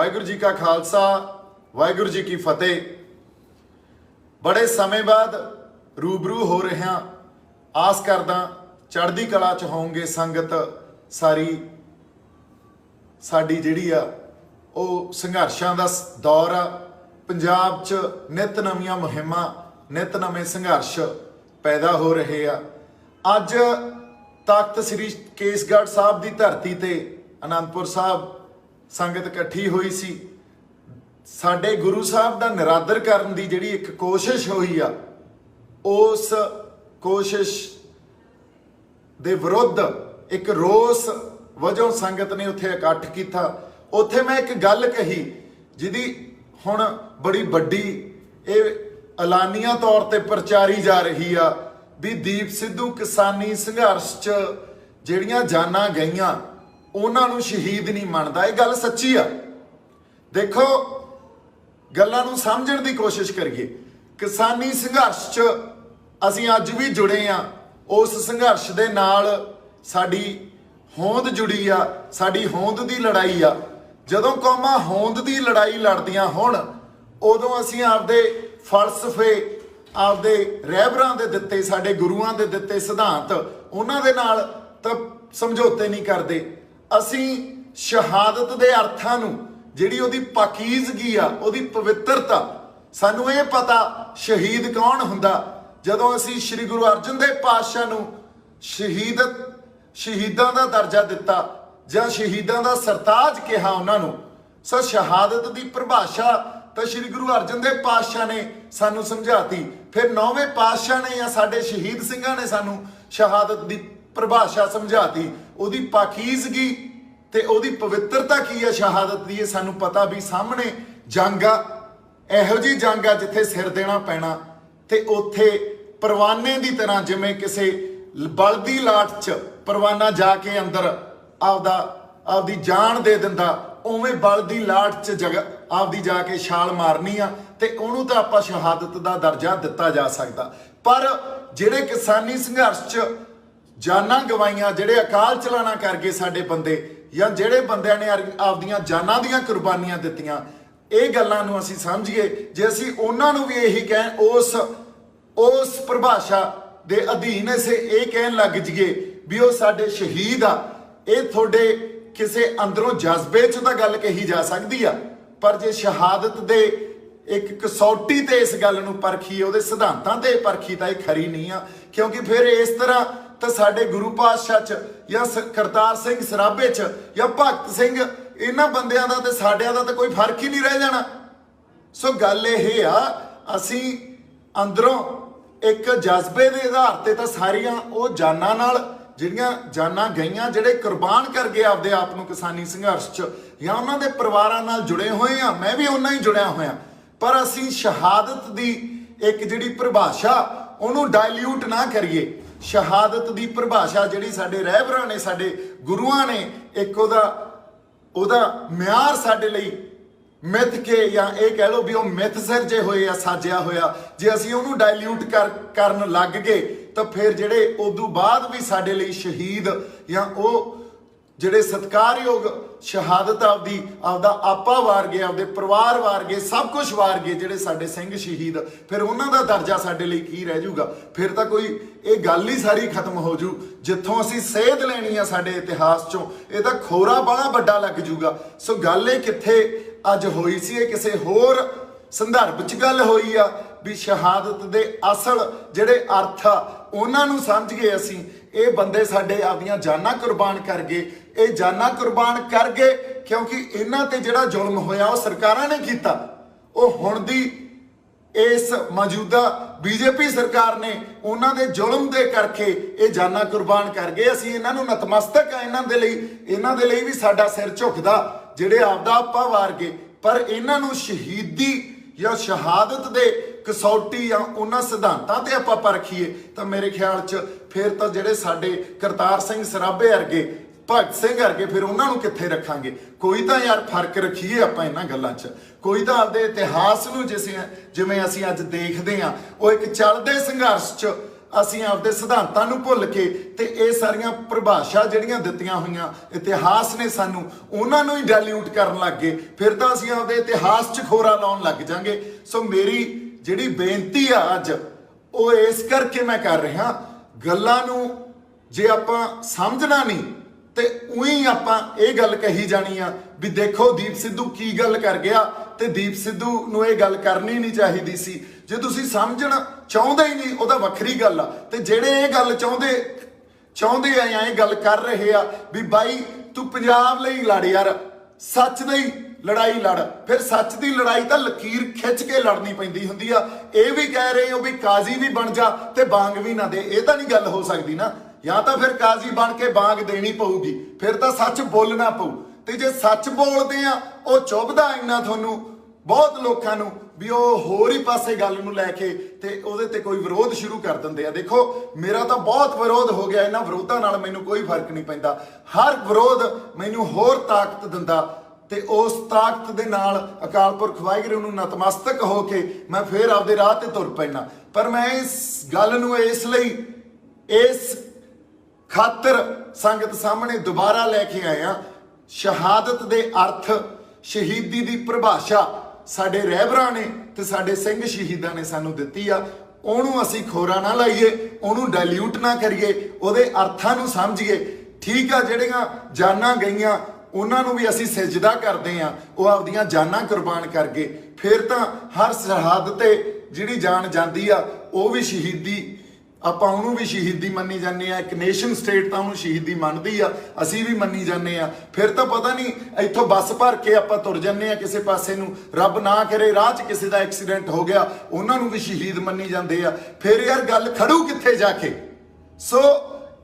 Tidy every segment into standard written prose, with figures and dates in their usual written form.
वाहिगुरू जी का खालसा वाहिगुरू जी की फतेह। बड़े समय बाद रूबरू हो रहे हैं, आस करदा चढ़दी कला च होंगे संगत सारी। साडी जिहड़ी आ ਉਹ ਸੰਘਰਸ਼ਾਂ ਦਾ ਦੌਰ ਆ। ਪੰਜਾਬ 'ਚ ਨਿਤ ਨਵੀਆਂ ਮੁਹਿੰਮਾਂ, ਨਿਤ ਨਵੇਂ ਸੰਘਰਸ਼ ਪੈਦਾ ਹੋ ਰਹੇ ਆ। ਅੱਜ ਤਖਤ ਸ੍ਰੀ ਕੇਸਗੜ੍ਹ ਸਾਹਿਬ ਦੀ ਧਰਤੀ ਤੇ ਅਨੰਦਪੁਰ ਸਾਹਿਬ ਸੰਗਤ ਇਕੱਠੀ ਹੋਈ ਸੀ। ਸਾਡੇ ਗੁਰੂ ਸਾਹਿਬ ਦਾ ਨਿਰਾਦਰ ਕਰਨ ਦੀ ਜਿਹੜੀ ਇੱਕ ਕੋਸ਼ਿਸ਼ ਹੋਈ ਆ, ਉਸ ਕੋਸ਼ਿਸ਼ ਦੇ ਵਿਰੁੱਧ ਇੱਕ ਰੋਸ ਵਜੋਂ ਸੰਗਤ ਨੇ ਉੱਥੇ ਇਕੱਠ ਕੀਤਾ। ਉੱਥੇ ਮੈਂ ਇੱਕ ਗੱਲ ਕਹੀ ਜਿਹਦੀ ਹੁਣ ਬੜੀ ਵੱਡੀ ਇਹ ਐਲਾਨੀਆਂ ਤੌਰ ਤੇ ਪ੍ਰਚਾਰੀ ਜਾ ਰਹੀ ਆ ਵੀ ਦੀਪ ਸਿੱਧੂ ਕਿਸਾਨੀ ਸੰਘਰਸ਼ 'ਚ ਜਿਹੜੀਆਂ ਜਾਨਾਂ ਗਈਆਂ ਉਹਨਾਂ ਨੂੰ ਸ਼ਹੀਦ ਨਹੀਂ ਮੰਨਦਾ। ਇਹ ਗੱਲ ਸੱਚੀ ਆ। ਦੇਖੋ, ਗੱਲਾਂ ਨੂੰ ਸਮਝਣ ਦੀ ਕੋਸ਼ਿਸ਼ ਕਰੀਏ। ਕਿਸਾਨੀ ਸੰਘਰਸ਼ 'ਚ ਅਸੀਂ ਅੱਜ ਵੀ ਜੁੜੇ ਆ। ਉਸ ਸੰਘਰਸ਼ ਦੇ ਨਾਲ ਸਾਡੀ ਹੋਂਦ ਜੁੜੀ ਆ, ਸਾਡੀ ਹੋਂਦ ਦੀ ਲੜਾਈ ਆ। ਜਦੋਂ ਕੌਮਾਂ ਹੋਂਦ ਦੀ ਲੜਾਈ ਲੜਦੀਆਂ ਹੋਣ, ਉਦੋਂ ਅਸੀਂ ਆਪਦੇ ਫਲਸਫੇ, ਆਪਦੇ ਰਹਿਬਰਾਂ ਦੇ ਦਿੱਤੇ, ਸਾਡੇ ਗੁਰੂਆਂ ਦੇ ਦਿੱਤੇ ਸਿਧਾਂਤ, ਉਹਨਾਂ ਦੇ ਨਾਲ ਤਾਂ ਸਮਝੌਤੇ ਨਹੀਂ ਕਰਦੇ। ਅਸੀਂ ਸ਼ਹਾਦਤ ਦੇ ਅਰਥਾਂ ਨੂੰ, ਜਿਹੜੀ ਉਹਦੀ ਪਾਕੀਜ਼ਗੀ ਆ, ਉਹਦੀ ਪਵਿੱਤਰਤਾ, ਸਾਨੂੰ ਇਹ ਪਤਾ ਸ਼ਹੀਦ ਕੌਣ ਹੁੰਦਾ। ਜਦੋਂ ਅਸੀਂ ਸ੍ਰੀ ਗੁਰੂ ਅਰਜਨ ਦੇਵ ਪਾਤਸ਼ਾਹ ਨੂੰ ਸ਼ਹੀਦਾਂ ਦਾ ਦਰਜਾ ਦਿੱਤਾ ਜਾਂ ਸ਼ਹੀਦਾਂ ਦਾ ਸਰਤਾਜ ਕਿਹਾ ਉਹਨਾਂ ਨੂੰ, ਸੋ ਸ਼ਹਾਦਤ ਦੀ ਪਰਿਭਾਸ਼ਾ ਤਾਂ ਸ੍ਰੀ ਗੁਰੂ ਅਰਜਨ ਦੇਵ ਪਾਤਸ਼ਾਹ ਨੇ ਸਾਨੂੰ ਸਮਝਾਤੀ। ਫਿਰ ਨੌਵੇਂ ਪਾਤਸ਼ਾਹ ਨੇ ਜਾਂ ਸਾਡੇ ਸ਼ਹੀਦ ਸਿੰਘਾਂ ਨੇ ਸਾਨੂੰ ਸ਼ਹਾਦਤ ਦੀ ਪਰਿਭਾਸ਼ਾ ਸਮਝਾਤੀ। ਉਹਦੀ ਪਾਕੀਜ਼ਗੀ ਤੇ ਉਹਦੀ ਪਵਿੱਤਰਤਾ ਕੀ ਹੈ ਸ਼ਹਾਦਤ ਦੀ, ਇਹ ਸਾਨੂੰ ਪਤਾ ਵੀ ਸਾਹਮਣੇ ਜੰਗ ਆ, ਇਹੋ ਜਿਹੀ ਜੰਗ ਆ ਜਿੱਥੇ ਸਿਰ ਦੇਣਾ ਪੈਣਾ। ਤੇ ਉੱਥੇ ਪਰਵਾਨੇ ਦੀ ਤਰ੍ਹਾਂ, ਜਿਵੇਂ ਕਿਸੇ ਬਲਦੀ ਲਾਟ 'ਚ ਪਰਵਾਨਾ ਜਾ ਕੇ ਅੰਦਰ ਆਪਦੀ ਜਾਨ ਦੇ ਦਿੰਦਾ, ਉਵੇਂ ਬਲਦੀ ਲਾਟ 'ਚ ਆਪਦੀ ਜਾ ਕੇ ਛਾਲ ਮਾਰਨੀ ਆ ਤੇ ਉਹਨੂੰ ਤਾਂ ਆਪਾਂ ਸ਼ਹਾਦਤ ਦਾ ਦਰਜਾ ਦਿੱਤਾ ਜਾ ਸਕਦਾ। ਪਰ ਜਿਹੜੇ ਕਿਸਾਨੀ ਸੰਘਰਸ਼ 'ਚ ਜਾਨਾਂ ਗਵਾਈਆਂ, ਜਿਹੜੇ ਅਕਾਲ ਚਲਾਣਾ ਕਰ ਗਏ ਸਾਡੇ ਬੰਦੇ, ਜਾਂ ਜਿਹੜੇ ਬੰਦਿਆਂ ਨੇ ਆਪਦੀਆਂ ਜਾਨਾਂ ਦੀਆਂ ਕੁਰਬਾਨੀਆਂ ਦਿੱਤੀਆਂ, ਇਹ ਗੱਲਾਂ ਨੂੰ ਅਸੀਂ ਸਮਝੀਏ। ਜੇ ਅਸੀਂ ਉਹਨਾਂ ਨੂੰ ਵੀ ਇਹੀ ਕਹਿ ਉਸ ਪਰਿਭਾਸ਼ਾ ਦੇ ਅਧੀਨ ਅਸੀਂ ਇਹ ਕਹਿਣ ਲੱਗ ਜਾਈਏ ਵੀ ਉਹ ਸਾਡੇ ਸ਼ਹੀਦ ਆ, ਇਹ ਤੁਹਾਡੇ ਕਿਸੇ ਅੰਦਰੋਂ ਜਜ਼ਬੇ 'ਚ ਤਾਂ ਗੱਲ ਕਹੀ ਜਾ ਸਕਦੀ ਆ। ਪਰ ਜੇ ਸ਼ਹਾਦਤ ਦੇ ਇੱਕ ਕਸੌਟੀ ਤੇ ਇਸ ਗੱਲ ਨੂੰ ਪਰਖੀਏ, ਉਹਦੇ ਸਿਧਾਂਤਾਂ ਤੇ ਪਰਖੀ, ਤਾਂ ਇਹ ਖਰੀ ਨਹੀਂ ਆ। ਕਿਉਂਕਿ ਫਿਰ ਇਸ ਤਰ੍ਹਾਂ ਤਾਂ ਸਾਡੇ ਗੁਰੂ ਪਾਤਸ਼ਾਹ 'ਚ ਜਾਂ ਕਰਤਾਰ ਸਿੰਘ ਸਰਾਭੇ 'ਚ ਜਾਂ ਭਗਤ ਸਿੰਘ, ਇਹਨਾਂ ਬੰਦਿਆਂ ਦਾ ਤੇ ਸਾਡਿਆਂ ਦਾ ਤਾਂ ਕੋਈ ਫਰਕ ਹੀ ਨਹੀਂ ਰਹਿ ਜਾਣਾ। ਸੋ ਗੱਲ ਇਹ ਆ, ਅਸੀਂ ਅੰਦਰੋਂ ਇੱਕ ਜਜ਼ਬੇ ਦੇ ਆਧਾਰ ਤੇ ਤਾਂ ਸਾਰੀਆਂ ਉਹ ਜਾਨਾਂ ਨਾਲ, ਜਿਹੜੀਆਂ ਜਾਨਾਂ ਗਈਆਂ, ਜਿਹੜੇ ਕੁਰਬਾਨ ਕਰ ਗਏ ਆਪਦੇ ਆਪ ਨੂੰ ਕਿਸਾਨੀ ਸੰਘਰਸ਼ 'ਚ, ਜਾਂ ਉਹਨਾਂ ਦੇ ਪਰਿਵਾਰਾਂ ਨਾਲ ਜੁੜੇ ਹੋਏ ਆ। ਮੈਂ ਵੀ ਉਹਨਾਂ ਹੀ ਜੁੜਿਆ ਹੋਇਆ। ਪਰ ਅਸੀਂ ਸ਼ਹਾਦਤ ਦੀ ਇੱਕ ਜਿਹੜੀ ਪਰਿਭਾਸ਼ਾ, ਉਹਨੂੰ ਡਾਇਲਿਊਟ ਨਾ ਕਰੀਏ। ਸ਼ਹਾਦਤ ਦੀ ਪਰਿਭਾਸ਼ਾ ਜਿਹੜੀ ਸਾਡੇ ਰਹਿਬਰਾਂ ਨੇ, ਸਾਡੇ ਗੁਰੂਆਂ ਨੇ ਇੱਕ ਉਹਦਾ ਮਿਆਰ ਸਾਡੇ ਲਈ ਮਿੱਥ ਕੇ, ਜਾਂ ਇਹ ਕਹਿ ਲਓ ਵੀ ਉਹ ਮਿੱਥ ਸਿਰਜੇ ਹੋਏ ਆ, ਸਾਜਿਆ ਹੋਇਆ, ਜੇ ਅਸੀਂ ਉਹਨੂੰ ਡਾਇਲਿਊਟ ਕਰਨ ਲੱਗ ਗਏ ਤਾਂ ਫਿਰ ਜਿਹੜੇ ਉਦੋਂ ਬਾਅਦ ਵੀ ਸਾਡੇ ਲਈ ਸ਼ਹੀਦ, ਜਾਂ ਉਹ ਜਿਹੜੇ ਸਤਿਕਾਰਯੋਗ ਸ਼ਹਾਦਤ ਆਪਦਾ ਆਪਾ ਵਾਰ ਗਏ, ਆਪਦੇ ਪਰਿਵਾਰ ਵਾਰ ਗਏ, ਸਭ ਕੁਝ ਵਾਰ ਗਏ ਜਿਹੜੇ ਸਾਡੇ ਸਿੰਘ ਸ਼ਹੀਦ, ਫਿਰ ਉਹਨਾਂ ਦਾ ਦਰਜਾ ਸਾਡੇ ਲਈ ਕੀ ਰਹਿ ਜਾਊਗਾ? ਫਿਰ ਤਾਂ ਕੋਈ ਇਹ ਗੱਲ ਹੀ ਸਾਰੀ ਖਤਮ ਹੋ ਜੂ। ਜਿੱਥੋਂ ਅਸੀਂ ਸੇਧ ਲੈਣੀ ਆ ਸਾਡੇ ਇਤਿਹਾਸ 'ਚੋਂ, ਇਹ ਤਾਂ ਖੋਰਾ ਬੜਾ ਵੱਡਾ ਲੱਗ ਜੂਗਾ। ਸੋ ਗੱਲ ਇਹ ਕਿੱਥੇ ਅੱਜ ਹੋਈ ਸੀ, ਇਹ ਕਿਸੇ ਹੋਰ ਸੰਦਰਭ 'ਚ ਗੱਲ ਹੋਈ ਆ ਵੀ ਸ਼ਹਾਦਤ ਦੇ ਅਸਲ ਜਿਹੜੇ ਅਰਥ ਆ ਉਹਨਾਂ ਨੂੰ ਸਮਝ ਗਏ ਅਸੀਂ। ਇਹ ਬੰਦੇ ਸਾਡੇ ਆਪਦੀਆਂ ਜਾਨਾਂ ਕੁਰਬਾਨ ਕਰ ਗਏ। ਇਹ ਜਾਨਾਂ ਕੁਰਬਾਨ ਕਰ ਗਏ ਕਿਉਂਕਿ ਇਹਨਾਂ ਤੇ ਜਿਹੜਾ ਜ਼ੁਲਮ ਹੋਇਆ ਉਹ ਸਰਕਾਰਾਂ ਨੇ ਕੀਤਾ। ਉਹ ਹੁਣ ਦੀ ਇਸ ਮੌਜੂਦਾ ਬੀਜੇਪੀ ਸਰਕਾਰ ਨੇ ਉਹਨਾਂ ਦੇ ਜ਼ੁਲਮ ਦੇ ਕਰਕੇ ਇਹ ਜਾਨਾਂ ਕੁਰਬਾਨ ਕਰ ਗਏ। ਅਸੀਂ ਇਹਨਾਂ ਨੂੰ ਨਤਮਸਤਕ ਆ, ਇਹਨਾਂ ਦੇ ਲਈ ਵੀ ਸਾਡਾ ਸਿਰ ਝੁਕਦਾ ਜਿਹੜੇ ਆਪਦਾ ਆਪਾ ਵਾਰ ਗਏ। ਪਰ ਇਹਨਾਂ ਨੂੰ ਸ਼ਹੀਦੀ ਜਾਂ ਸ਼ਹਾਦਤ ਦੇ ਕਸੌਟੀ ਜਾਂ ਉਹਨਾਂ ਸਿਧਾਂਤਾਂ ਤੇ ਆਪਾਂ ਪਰਖੀਏ ਤਾਂ ਮੇਰੇ ਖਿਆਲ 'ਚ ਫਿਰ ਤਾਂ ਜਿਹੜੇ ਸਾਡੇ ਕਰਤਾਰ ਸਿੰਘ ਸਰਾਭੇ ਵਰਗੇ, ਭਗਤ ਸਿੰਘ ਵਰਗੇ, ਫਿਰ ਉਹਨਾਂ ਨੂੰ ਕਿੱਥੇ ਰੱਖਾਂਗੇ? ਕੋਈ ਤਾਂ ਯਾਰ ਫਰਕ ਰੱਖੀਏ ਆਪਾਂ ਇਹਨਾਂ ਗੱਲਾਂ 'ਚ। ਕੋਈ ਤਾਂ ਆਪਦੇ ਇਤਿਹਾਸ ਨੂੰ ਜਿਵੇਂ ਅਸੀਂ ਅੱਜ ਦੇਖਦੇ ਹਾਂ, ਉਹ ਇੱਕ ਚੱਲਦੇ ਸੰਘਰਸ਼ 'ਚ ਅਸੀਂ ਆਪਦੇ ਸਿਧਾਂਤਾਂ ਨੂੰ ਭੁੱਲ ਕੇ ਤੇ ਇਹ ਸਾਰੀਆਂ ਪਰਿਭਾਸ਼ਾ ਜਿਹੜੀਆਂ ਦਿੱਤੀਆਂ ਹੋਈਆਂ ਇਤਿਹਾਸ ਨੇ ਸਾਨੂੰ ਉਹਨਾਂ ਨੂੰ ਹੀ ਡਾਇਲਿਊਟ ਕਰਨ ਲੱਗ ਗਏ, ਫਿਰ ਤਾਂ ਅਸੀਂ ਆਪਦੇ ਇਤਿਹਾਸ 'ਚ ਖੋਰਾ ਲਾਉਣ ਲੱਗ ਜਾਾਂਗੇ। ਸੋ ਮੇਰੀ ਜਿਹੜੀ ਬੇਨਤੀ ਆ ਅੱਜ ਉਹ ਇਸ ਕਰਕੇ ਮੈਂ ਕਰ ਰਿਹਾ, ਗੱਲਾਂ ਨੂੰ ਜੇ ਆਪਾਂ ਸਮਝਣਾ ਨਹੀਂ ਤੇ ਉਹੀ ਆਪਾਂ ਇਹ ਗੱਲ ਕਹੀ ਜਾਣੀ ਆ ਵੀ ਦੇਖੋ ਦੀਪ ਸਿੱਧੂ ਕੀ ਗੱਲ ਕਰ ਗਿਆ, ਤੇ ਦੀਪ ਸਿੱਧੂ ਨੂੰ ਇਹ ਗੱਲ ਕਰਨੀ ਨਹੀਂ ਚਾਹੀਦੀ ਸੀ। ਜੇ ਤੁਸੀਂ ਸਮਝਣਾ ਚਾਹੁੰਦੇ ਹੀ ਨਹੀਂ ਉਹਦਾ ਵੱਖਰੀ ਗੱਲ ਆ, ਤੇ ਜਿਹੜੇ ਇਹ ਗੱਲ ਚਾਹੁੰਦੇ ਆ ਜਾਂ ਇਹ ਗੱਲ ਕਰ ਰਹੇ ਆ ਵੀ ਬਾਈ ਤੂੰ ਪੰਜਾਬ ਲਈ ਲੜ ਯਾਰ, ਸੱਚ ਦੀ ਲੜਾਈ ਲੜ, ਫਿਰ ਸੱਚ ਦੀ ਲੜਾਈ ਤਾਂ ਲਕੀਰ ਖਿੱਚ ਕੇ ਲੜਨੀ ਪੈਂਦੀ ਹੁੰਦੀ ਆ। ਇਹ ਵੀ ਕਹਿ ਰਹੇ ਹੋ ਵੀ ਕਾਜ਼ੀ ਵੀ ਬਣ ਜਾ ਤੇ ਬਾਂਗ ਵੀ ਨਾ ਦੇ, ਇਹ ਤਾਂ ਨਹੀਂ ਗੱਲ ਹੋ ਸਕਦੀ ਨਾ। ਜਾਂ ਤਾਂ ਫਿਰ ਕਾਜ਼ੀ ਬਣ ਕੇ ਬਾਂਗ ਦੇਣੀ ਪਊਗੀ, ਫਿਰ ਤਾਂ ਸੱਚ ਬੋਲਣਾ ਪਊ। ਤੇ ਜੇ ਸੱਚ ਬੋਲਦੇ ਆ ਉਹ ਚੁੱਭਦਾ ਇੰਨਾ ਤੁਹਾਨੂੰ ਬਹੁਤ ਲੋਕਾਂ ਨੂੰ ਵੀ ਉਹ ਹੋਰ ਹੀ ਪਾਸੇ ਗੱਲ ਨੂੰ ਲੈ ਕੇ ਤੇ ਉਹਦੇ ਤੇ ਕੋਈ ਵਿਰੋਧ ਸ਼ੁਰੂ ਕਰ ਦਿੰਦੇ ਆ। ਦੇਖੋ ਮੇਰਾ ਤਾਂ ਬਹੁਤ ਵਿਰੋਧ ਹੋ ਗਿਆ, ਇਹਨਾਂ ਵਿਰੋਧਾਂ ਨਾਲ ਮੈਨੂੰ ਕੋਈ ਫਰਕ ਨਹੀਂ ਪੈਂਦਾ। ਹਰ ਵਿਰੋਧ ਮੈਨੂੰ ਹੋਰ ਤਾਕਤ ਦਿੰਦਾ ਤੇ ਉਸ ਤਾਕਤ ਦੇ ਨਾਲ ਅਕਾਲ ਪੁਰਖ ਵਾਹਿਗੁਰੂ ਨੂੰ ਨਤਮਸਤਕ ਹੋ ਕੇ ਮੈਂ ਫੇਰ ਆਪਦੇ ਰਾਹ ਤੇ ਤੁਰ ਪੈਣਾ। ਪਰ ਮੈਂ ਇਸ ਗੱਲ ਨੂੰ ਇਸ ਲਈ ਇਸ ਖਾਤਰ ਸੰਗਤ ਸਾਹਮਣੇ ਦੁਬਾਰਾ ਲੈ ਕੇ ਆਇਆ, ਸ਼ਹਾਦਤ ਦੇ ਅਰਥ, ਸ਼ਹੀਦੀ ਦੀ ਪਰਿਭਾਸ਼ਾ ਸਾਡੇ ਰਹਿਬਰਾਂ ਨੇ ਤੇ ਸਾਡੇ ਸਿੰਘ ਸ਼ਹੀਦਾਂ ਨੇ ਸਾਨੂੰ ਦਿੱਤੀ ਆ। ਉਹਨੂੰ ਅਸੀਂ ਖੋਰਾ ਨਾ ਲਾਈਏ, ਉਹਨੂੰ ਡਾਇਲਿਊਟ ਨਾ ਕਰੀਏ, ਉਹਦੇ ਅਰਥਾਂ ਨੂੰ ਸਮਝੀਏ। ਠੀਕ ਆ, ਜਿਹੜੀਆਂ ਜਾਨਾਂ ਗਈਆਂ ਉਹਨਾਂ ਨੂੰ ਵੀ ਅਸੀਂ ਸਜਦਾ ਕਰਦੇ ਆ, ਉਹ ਆਪਦੀਆਂ ਜਾਨਾਂ ਕੁਰਬਾਨ ਕਰ ਗਏ। ਫਿਰ ਤਾਂ ਹਰ ਸਰਹੱਦ ਤੇ ਜਿਹੜੀ ਜਾਨ ਜਾਂਦੀ ਆ ਉਹ ਵੀ ਸ਼ਹੀਦੀ, ਆਪਾਂ ਉਹਨੂੰ ਵੀ ਸ਼ਹੀਦੀ ਮੰਨੀ ਜਾਂਦੇ ਆ। ਇੱਕ ਨੇਸ਼ਨ ਸਟੇਟ ਤਾਂ ਉਹਨੂੰ ਸ਼ਹੀਦੀ ਮੰਨਦੀ ਆ, ਅਸੀਂ ਵੀ ਮੰਨੀ ਜਾਂਦੇ ਆ। ਫਿਰ ਤਾਂ ਪਤਾ ਨਹੀਂ ਇੱਥੋਂ ਬੱਸ ਭਰ ਕੇ ਆਪਾਂ ਤੁਰ ਜਾਂਦੇ ਆ ਕਿਸੇ ਪਾਸੇ ਨੂੰ, ਰੱਬ ਨਾ ਕਰੇ ਰਾਹ 'ਚ ਕਿਸੇ ਦਾ ਐਕਸੀਡੈਂਟ ਹੋ ਗਿਆ, ਉਹਨਾਂ ਨੂੰ ਵੀ ਸ਼ਹੀਦ ਮੰਨੀ ਜਾਂਦੇ ਆ। ਫਿਰ ਯਾਰ ਗੱਲ ਖੜੂ ਕਿੱਥੇ ਜਾ ਕੇ? ਸੋ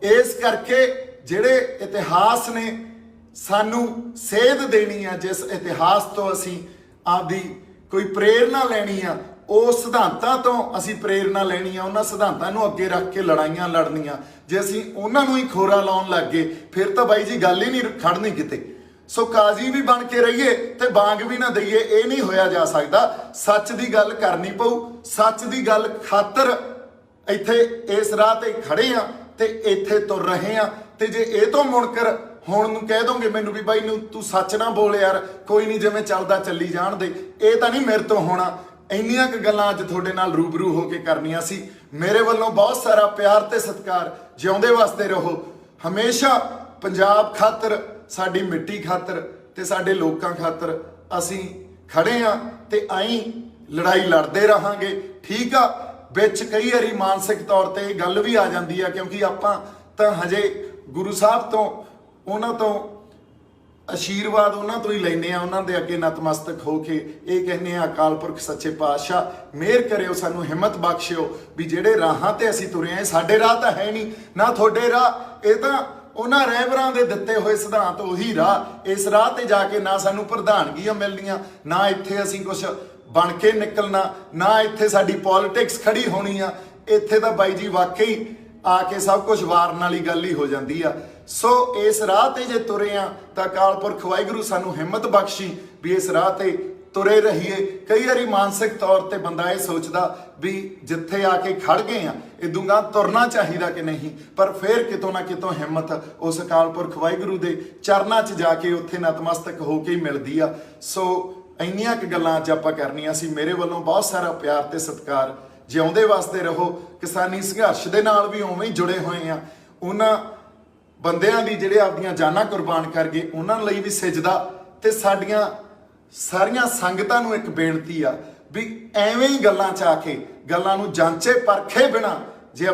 ਇਸ ਕਰਕੇ ਜਿਹੜੇ ਇਤਿਹਾਸ ਨੇ ਸਾਨੂੰ ਸੇਧ ਦੇਣੀ ਆ, ਜਿਸ ਇਤਿਹਾਸ ਤੋਂ ਅਸੀਂ ਆਪਦੀ ਕੋਈ ਪ੍ਰੇਰਨਾ ਲੈਣੀ ਆ, ਉਹ ਸਿਧਾਂਤਾਂ ਤੋਂ ਅਸੀਂ ਪ੍ਰੇਰਨਾ ਲੈਣੀ ਆ, ਉਹਨਾਂ ਸਿਧਾਂਤਾਂ ਨੂੰ ਅੱਗੇ ਰੱਖ ਕੇ ਲੜਾਈਆਂ ਲੜਨੀਆਂ। ਜੇ ਅਸੀਂ ਉਹਨਾਂ ਨੂੰ ਹੀ ਖੋਰਾ ਲਾਉਣ ਲੱਗ ਗਏ ਫਿਰ ਤਾਂ ਬਾਈ ਜੀ ਗੱਲ ਹੀ ਨਹੀਂ ਖੜਨੀ ਕਿਤੇ। ਸੋ ਕਾਜ਼ੀ ਵੀ ਬਣ ਕੇ ਰਹੀਏ ਤੇ ਬਾਂਗ ਵੀ ਨਾ ਦਈਏ, ਇਹ ਨਹੀਂ ਹੋਇਆ ਜਾ ਸਕਦਾ। ਸੱਚ ਦੀ ਗੱਲ ਕਰਨੀ ਪਊ, ਸੱਚ ਦੀ ਗੱਲ ਖਾਤਰ ਇੱਥੇ ਇਸ ਰਾਹ ਤੇ ਖੜੇ ਆ ਤੇ ਇੱਥੇ ਤੁਰ ਰਹੇ ਆ। ਤੇ ਜੇ ਇਹ ਤੋਂ ਮੁਣਕਰ ਹੁਣ ਨੂੰ ਕਹਿ ਦੋਗੇ ਮੈਨੂੰ ਵੀ ਬਾਈ ਨੂੰ ਤੂੰ ਸੱਚ ਨਾ ਬੋਲ ਯਾਰ, ਕੋਈ ਨਹੀਂ ਜਿਵੇਂ ਚੱਲਦਾ ਚੱਲੀ ਜਾਣ ਦੇ, ਇਹ ਤਾਂ ਨਹੀਂ ਮੇਰੇ ਤੋਂ ਹੋਣਾ। ਇੰਨੀਆਂ ਕੁ ਗੱਲਾਂ ਅੱਜ ਤੁਹਾਡੇ ਨਾਲ ਰੂਬਰੂ ਹੋ ਕੇ ਕਰਨੀਆਂ ਸੀ। ਮੇਰੇ ਵੱਲੋਂ ਬਹੁਤ ਸਾਰਾ ਪਿਆਰ ਤੇ ਸਤਿਕਾਰ। ਜਿਉਂਦੇ ਵਸਦੇ ਰਹੋ ਹਮੇਸ਼ਾ। ਪੰਜਾਬ ਖਾਤਰ, ਸਾਡੀ ਮਿੱਟੀ ਖਾਤਰ ਤੇ ਸਾਡੇ ਲੋਕਾਂ ਖਾਤਰ ਅਸੀਂ ਖੜੇ ਆ ਤੇ ਆਈ ਲੜਾਈ ਲੜਦੇ ਰਹਾਂਗੇ। ਠੀਕ ਆ, ਵਿੱਚ ਕਈ ਵਾਰੀ ਮਾਨਸਿਕ ਤੌਰ ਤੇ ਇਹ ਗੱਲ ਵੀ ਆ ਜਾਂਦੀ ਆ, ਕਿਉਂਕਿ ਆਪਾਂ ਤਾਂ ਹਜੇ ਗੁਰੂ ਸਾਹਿਬ ਤੋਂ, ਉਹਨਾਂ ਤੋਂ ਆਸ਼ੀਰਵਾਦ ਉਹਨਾਂ ਤੋਂ ਹੀ ਲੈਂਦੇ ਆ, ਉਹਨਾਂ ਦੇ ਅੱਗੇ ਨਤਮਸਤਕ ਹੋ ਕੇ ਇਹ ਕਹਿੰਦੇ ਆ ਅਕਾਲ ਪੁਰਖ ਸੱਚੇ ਪਾਤਸ਼ਾਹ ਮਿਹਰ ਕਰਿਓ, ਸਾਨੂੰ ਹਿੰਮਤ ਬਖਸ਼ਿਓ ਵੀ ਜਿਹੜੇ ਰਾਹਾਂ ਤੇ ਅਸੀਂ ਤੁਰੇ ਆ, ਸਾਡੇ ਰਾਹ ਤਾਂ ਹੈ ਨਹੀਂ ਨਾ ਤੁਹਾਡੇ ਰਾਹ, ਇਹ ਤਾਂ ਉਹਨਾਂ ਰਹਿਬਰਾਂ ਦੇ ਦਿੱਤੇ ਹੋਏ ਸਿਧਾਂਤ, ਉਹੀ ਰਾਹ। ਇਸ ਰਾਹ ਤੇ ਜਾ ਕੇ ਨਾ ਸਾਨੂੰ ਪ੍ਰਧਾਨਗੀਆਂ ਮਿਲਣੀਆਂ, ਨਾ ਇੱਥੇ ਅਸੀਂ ਕੁਝ ਬਣ ਕੇ ਨਿਕਲਣਾ, ਨਾ ਇੱਥੇ ਸਾਡੀ ਪੋਲਿਟਿਕਸ ਖੜੀ ਹੋਣੀ ਆ। ਇੱਥੇ ਤਾਂ ਬਾਈ ਜੀ ਵਾਕਈ ਆ ਕੇ ਸਭ ਕੁਝ ਵਾਰਨ ਵਾਲੀ ਗੱਲ ਹੀ ਹੋ ਜਾਂਦੀ ਆ। ਸੋ ਇਸ ਰਾਹ ਤੇ ਜੇ ਤੁਰੇ ਆ ਤਾਂ ਅਕਾਲ ਪੁਰਖ ਵਾਹਿਗੁਰੂ ਸਾਨੂੰ ਹਿੰਮਤ ਬਖਸ਼ੀ ਵੀ ਇਸ ਰਾਹ ਤੇ ਤੁਰੇ ਰਹੀਏ। ਕਈ ਵਾਰੀ ਮਾਨਸਿਕ ਤੌਰ ਤੇ ਬੰਦਾ ਇਹ ਸੋਚਦਾ ਵੀ ਜਿੱਥੇ ਆ ਕੇ ਖੜ ਗਏ ਆ ਇਦੂੰਗਾ ਤੁਰਨਾ ਚਾਹੀਦਾ ਕਿ ਨਹੀਂ, ਪਰ ਫਿਰ ਕਿਤੋਂ ਨਾ ਕਿਤੋਂ ਹਿੰਮਤ ਉਸ ਅਕਾਲ ਪੁਰਖ ਵਾਹਿਗੁਰੂ ਦੇ ਚਰਨਾਂ 'ਚ ਜਾ ਕੇ ਉੱਥੇ ਨਤਮਸਤਕ ਹੋ ਕੇ ਹੀ ਮਿਲਦੀ ਆ। ਸੋ ਇੰਨੀਆਂ ਕੁ ਗੱਲਾਂ ਅੱਜ ਆਪਾਂ ਕਰਨੀਆਂ ਸੀ। ਮੇਰੇ ਵੱਲੋਂ ਬਹੁਤ ਸਾਰਾ ਪਿਆਰ ਤੇ ਸਤਿਕਾਰ। ਜਿਉਂਦੇ ਵਸਦੇ ਰਹੋ। ਕਿਸਾਨੀ ਸੰਘਰਸ਼ ਦੇ ਨਾਲ ਵੀ ਉਵੇਂ ਹੀ ਜੁੜੇ ਹੋਏ ਆ। ਉਹਨਾਂ ਬੰਦਿਆਂ ਦੀ ਜਿਹੜੇ ਆਪਦੀਆਂ ਜਾਨਾਂ ਕੁਰਬਾਨ ਕਰ ਗਏ ਉਹਨਾਂ ਲਈ ਵੀ ਸਜਦਾ। ਤੇ ਸਾਡੀਆਂ ਸਾਰੀਆਂ ਸੰਗਤਾਂ ਨੂੰ ਇੱਕ ਬੇਨਤੀ ਆ ਵੀ ਐਵੇਂ ਹੀ ਗੱਲਾਂ 'ਚ ਆ ਕੇ ਗੱਲਾਂ ਨੂੰ ਜਾਂਚੇ ਪਰਖੇ ਬਿਨਾ ਜੇ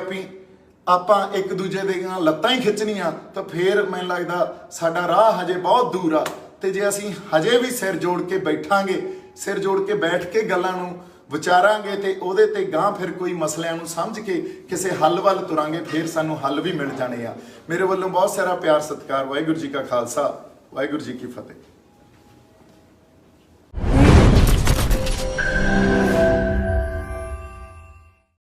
ਆਪਾਂ ਇੱਕ ਦੂਜੇ ਦੀਆਂ ਲੱਤਾਂ ਹੀ ਖਿੱਚਣੀਆਂ ਤਾਂ ਫੇਰ ਮੈਨੂੰ ਲੱਗਦਾ ਸਾਡਾ ਰਾਹ ਹਜੇ ਬਹੁਤ ਦੂਰ ਆ। ਤੇ ਜੇ ਅਸੀਂ ਹਜੇ ਵੀ ਸਿਰ ਜੋੜ ਕੇ ਬੈਠਾਂਗੇ, ਸਿਰ ਜੋੜ ਕੇ ਬੈਠ ਕੇ ਗੱਲਾਂ ਨੂੰ ਵਿਚਾਰਾਂਗੇ ਤੇ ਉਹਦੇ ਤੇ ਗਾਂ ਫਿਰ ਕੋਈ ਮਸਲਿਆਂ ਨੂੰ ਸਮਝ ਕੇ ਕਿਸੇ ਹੱਲ ਵੱਲ ਤੁਰਾਂਗੇ, ਫਿਰ ਸਾਨੂੰ ਹੱਲ ਵੀ ਮਿਲ ਜਾਣੇ ਆ। ਮੇਰੇ ਵੱਲੋਂ ਬਹੁਤ ਸਾਰਾ ਪਿਆਰ ਸਤਿਕਾਰ। ਵਾਹਿਗੁਰੂ ਜੀ ਕਾ ਖਾਲਸਾ, ਵਾਹਿਗੁਰੂ ਜੀ ਕੀ ਫਤਿਹ।